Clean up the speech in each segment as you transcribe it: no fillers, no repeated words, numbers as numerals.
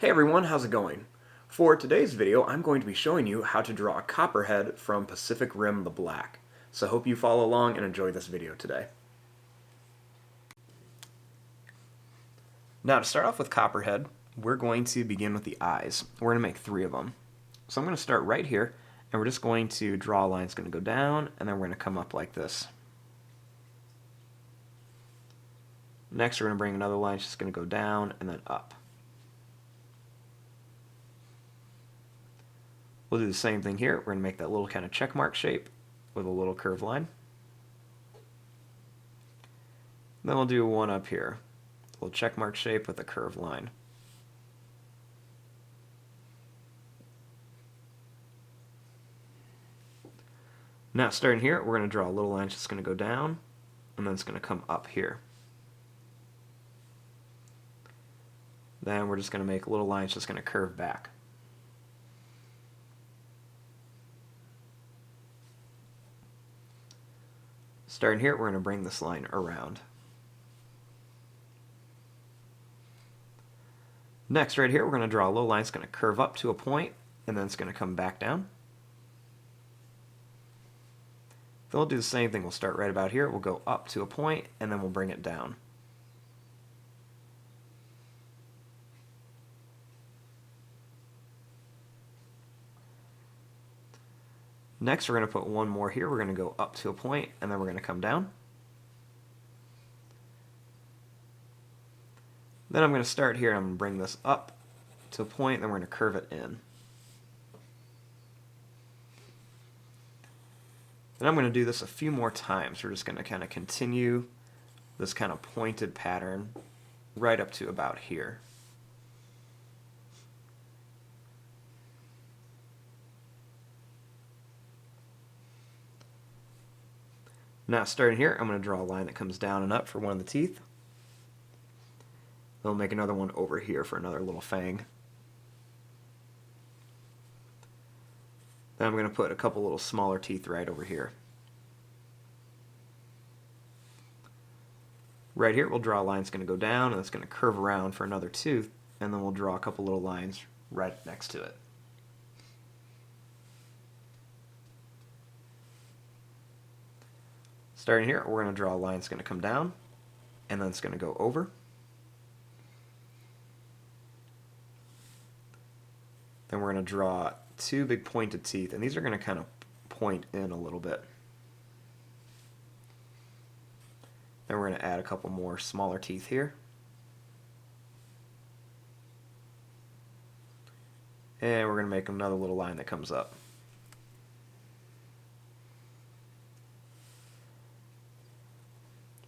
Hey everyone, how's it going? For today's video, I'm going to be showing you how to draw a copperhead from Pacific Rim the Black. So I hope you follow along and enjoy this video today. Now to start off with copperhead, we're going to begin with the eyes. We're going to make 3 of them. So I'm going to start right here, and we're just going to draw a line that's going to go down, and then we're going to come up like this. Next we're going to bring another line that's just going to go down and then up. We'll do the same thing here. We're going to make that little kind of check mark shape with a little curved line. Then we'll do one up here. A little check mark shape with a curved line. Now starting here, we're going to draw a little line that's just going to go down, and then it's going to come up here. Then we're just going to make a little line that's just going to curve back. Starting here, we're going to bring this line around. Next, right here, we're going to draw a little line that's going to curve up to a point, and then it's going to come back down. Then we'll do the same thing. We'll start right about here. We'll go up to a point, and then we'll bring it down. Next, we're going to put one more here. We're going to go up to a point, and then we're going to come down. Then I'm going to start here, and I'm going to bring this up to a point, and then we're going to curve it in. Then I'm going to do this a few more times. We're just going to kind of continue this kind of pointed pattern right up to about here. Now starting here, I'm going to draw a line that comes down and up for one of the teeth. Then we'll make another one over here for another little fang. Then I'm going to put a couple little smaller teeth right over here. Right here, we'll draw a line that's going to go down, and it's going to curve around for another tooth, and then we'll draw a couple little lines right next to it. Starting here, we're going to draw a line that's going to come down, and then it's going to go over. Then we're going to draw 2 big pointed teeth, and these are going to kind of point in a little bit. Then we're going to add a couple more smaller teeth here. And we're going to make another little line that comes up.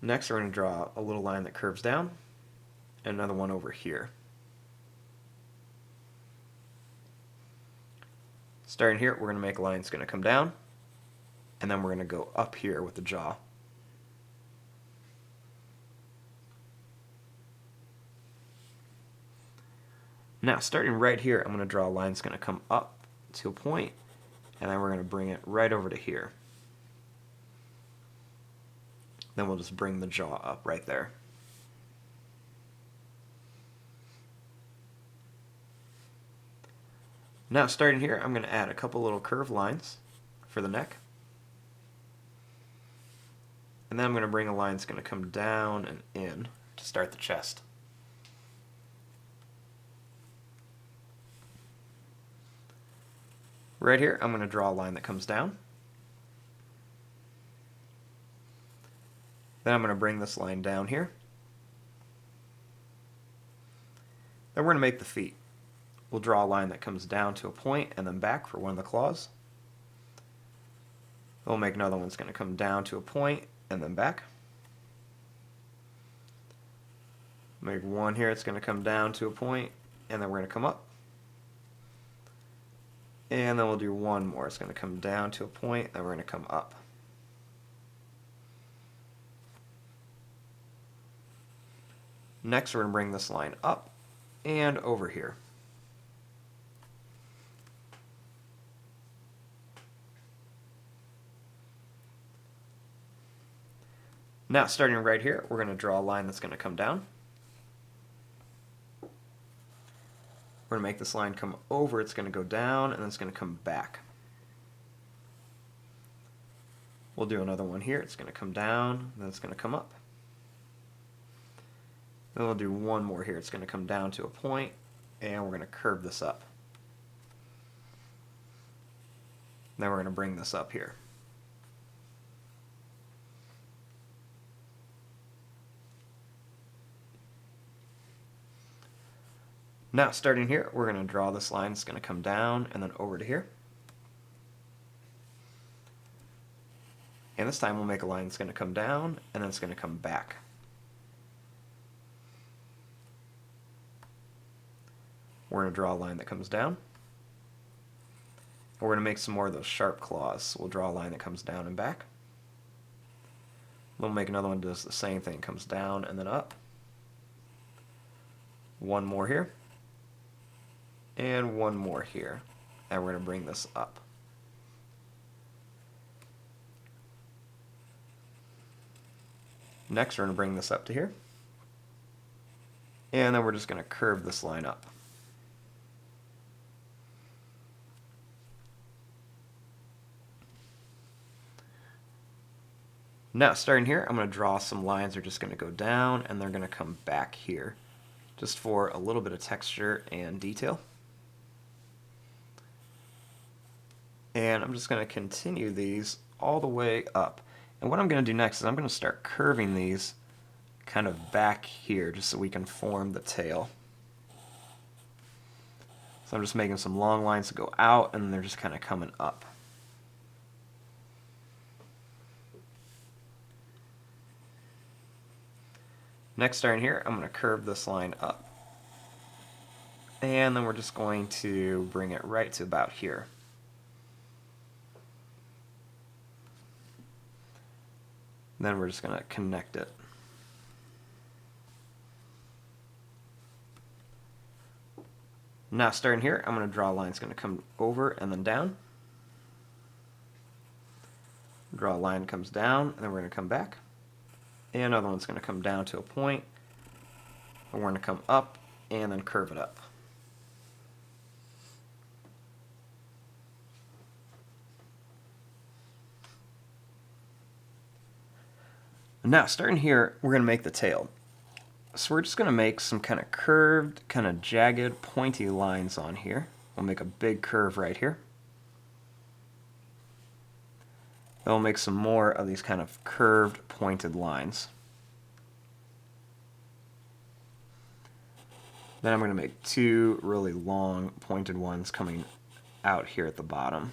Next, we're going to draw a little line that curves down, and another one over here. Starting here, we're going to make a line that's going to come down, and then we're going to go up here with the jaw. Now, starting right here, I'm going to draw a line that's going to come up to a point, and then we're going to bring it right over to here. Then we'll just bring the jaw up right there. Now starting here, I'm going to add a couple little curved lines for the neck. And then I'm going to bring a line that's going to come down and in to start the chest. Right here, I'm going to draw a line that comes down. Then I'm going to bring this line down here. Then we're going to make the feet. We'll draw a line that comes down to a point and then back for one of the claws. We'll make another one that's going to come down to a point and then back. Make one here, it's going to come down to a point, and then we're going to come up. And then we'll do one more. It's going to come down to a point, and we're going to come up. Next, we're going to bring this line up and over here. Now, starting right here, we're going to draw a line that's going to come down. We're going to make this line come over, it's going to go down, and then it's going to come back. We'll do another one here. It's going to come down, then it's going to come up. Then we'll do one more here. It's going to come down to a point, and we're going to curve this up. Then we're going to bring this up here. Now, starting here, we're going to draw this line. It's going to come down and then over to here. And this time we'll make a line that's going to come down and then it's going to come back. We're going to draw a line that comes down. We're going to make some more of those sharp claws. We'll draw a line that comes down and back. We'll make another one that does the same thing, comes down and then up. One more here. And one more here. And we're going to bring this up. Next, we're going to bring this up to here. And then we're just going to curve this line up. Now, starting here, I'm going to draw some lines that are just going to go down and they're going to come back here, just for a little bit of texture and detail. And I'm just going to continue these all the way up. And what I'm going to do next is I'm going to start curving these kind of back here just so we can form the tail. So I'm just making some long lines to go out and they're just kind of coming up. Next, starting here, I'm going to curve this line up. And then we're just going to bring it right to about here. Then we're just going to connect it. Now, starting here, I'm going to draw a line that's going to come over and then down. Draw a line that comes down, and then we're going to come back. And another one's going to come down to a point. And we're going to come up and then curve it up. Now, starting here, we're going to make the tail. So we're just going to make some kind of curved, kind of jagged, pointy lines on here. We'll make a big curve right here. Then we'll make some more of these kind of curved, pointed lines. Then I'm going to make two really long, pointed ones coming out here at the bottom.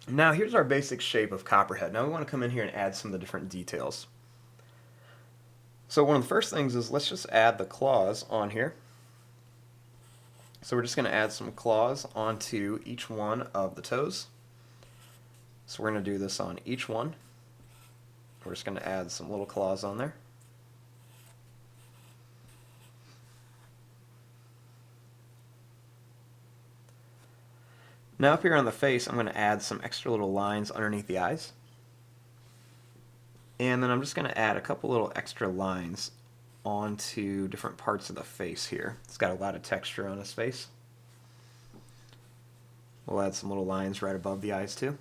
Now here's our basic shape of Copperhead. Now we want to come in here and add some of the different details. So one of the first things is let's just add the claws on here. So we're just going to add some claws onto each one of the toes. So we're going to do this on each one. We're just going to add some little claws on there. Now up here on the face, I'm going to add some extra little lines underneath the eyes. And then I'm just going to add a couple little extra lines onto different parts of the face here. It's got a lot of texture on his face. We'll add some little lines right above the eyes too.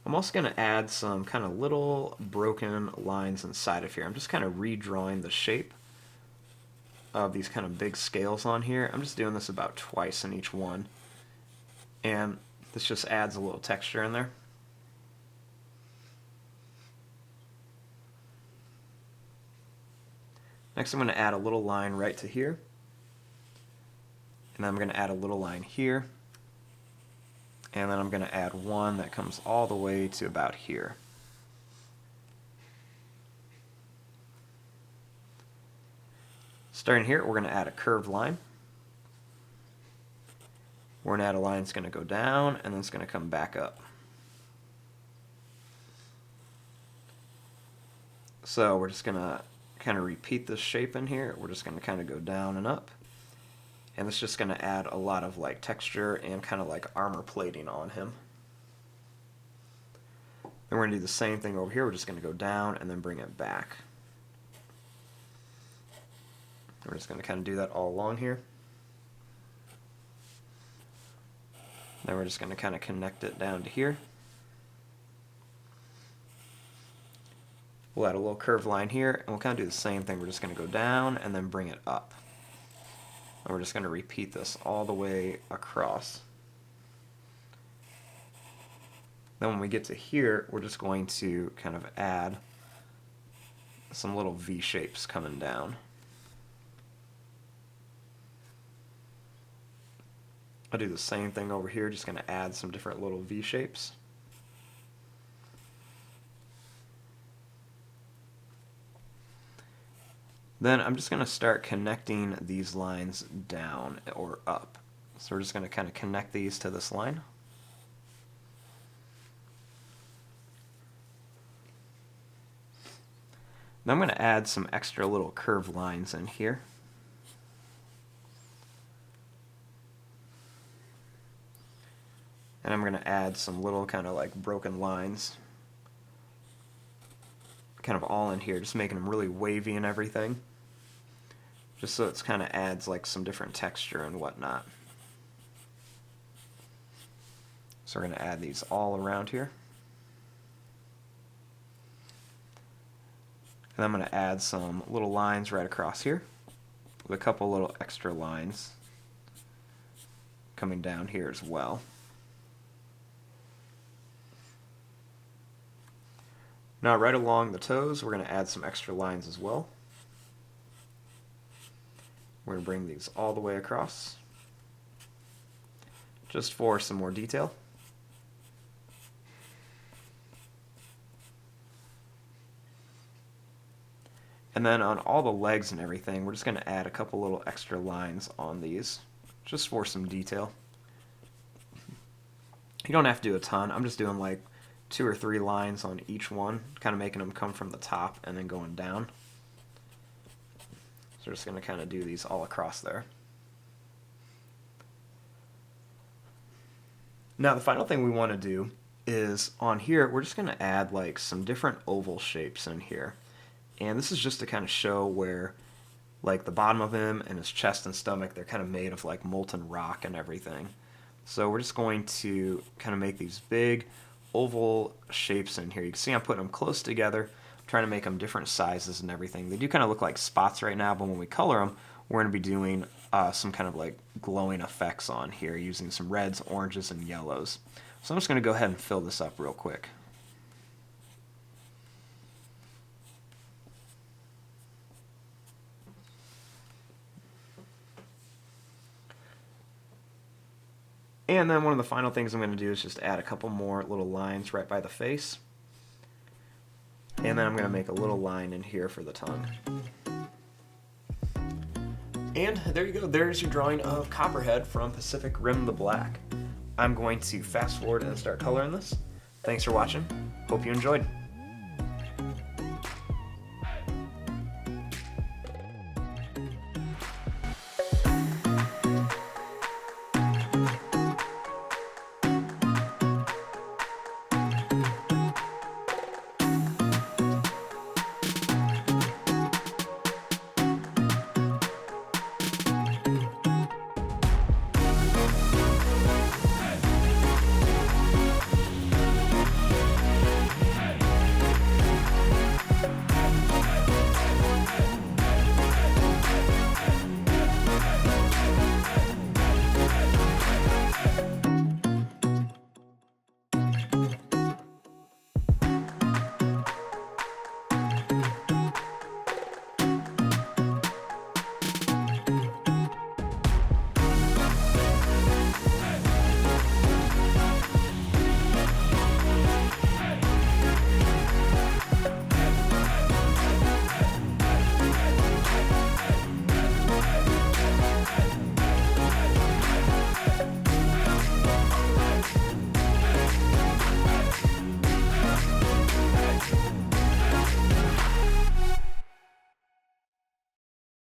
I'm also going to add some kind of little broken lines inside of here. I'm just kind of redrawing the shape of these kind of big scales on here. I'm just doing this about twice in each one. And this just adds a little texture in there. Next I'm going to add a little line right to here. And then I'm going to add a little line here. And then I'm going to add one that comes all the way to about here. Starting here, we're going to add a curved line. We're going to add a line that's going to go down, and then it's going to come back up. So we're just going to kind of repeat this shape in here. We're just going to kind of go down and up. And it's just going to add a lot of like texture and kind of like armor plating on him. Then we're going to do the same thing over here. We're just going to go down and then bring it back. We're just going to kind of do that all along here. Then we're just going to kind of connect it down to here. We'll add a little curved line here, and we'll kind of do the same thing. We're just going to go down and then bring it up. And we're just going to repeat this all the way across. Then when we get to here, we're just going to kind of add some little V shapes coming down. I'll do the same thing over here, just going to add some different little V shapes. Then I'm just going to start connecting these lines down or up. So we're just going to kind of connect these to this line. Then I'm going to add some extra little curved lines in here. And I'm going to add some little kind of like broken lines, kind of all in here, just making them really wavy and everything, just so it's kind of adds like some different texture and whatnot. So we're going to add these all around here. And I'm going to add some little lines right across here with a couple little extra lines coming down here as well. Now right along the toes, we're going to add some extra lines as well. We're going to bring these all the way across, just for some more detail. And then on all the legs and everything, we're just going to add a couple little extra lines on these, just for some detail. You don't have to do a ton. I'm just doing like 2 or 3 lines on each one, kind of making them come from the top and then going down. So we're just going to kind of do these all across there. Now the final thing we want to do is on here, we're just going to add like some different oval shapes in here. And this is just to kind of show where like the bottom of him and his chest and stomach, they're kind of made of like molten rock and everything. So we're just going to kind of make these big oval shapes in here. You can see I'm putting them close together, I'm trying to make them different sizes and everything. They do kind of look like spots right now, but when we color them, we're going to be doing some kind of like glowing effects on here using some reds, oranges, and yellows. So I'm just going to go ahead and fill this up real quick. And then one of the final things I'm going to do is just add a couple more little lines right by the face. And then I'm going to make a little line in here for the tongue. And there you go. There's your drawing of Copperhead from Pacific Rim the Black. I'm going to fast forward and start coloring this. Thanks for watching. Hope you enjoyed.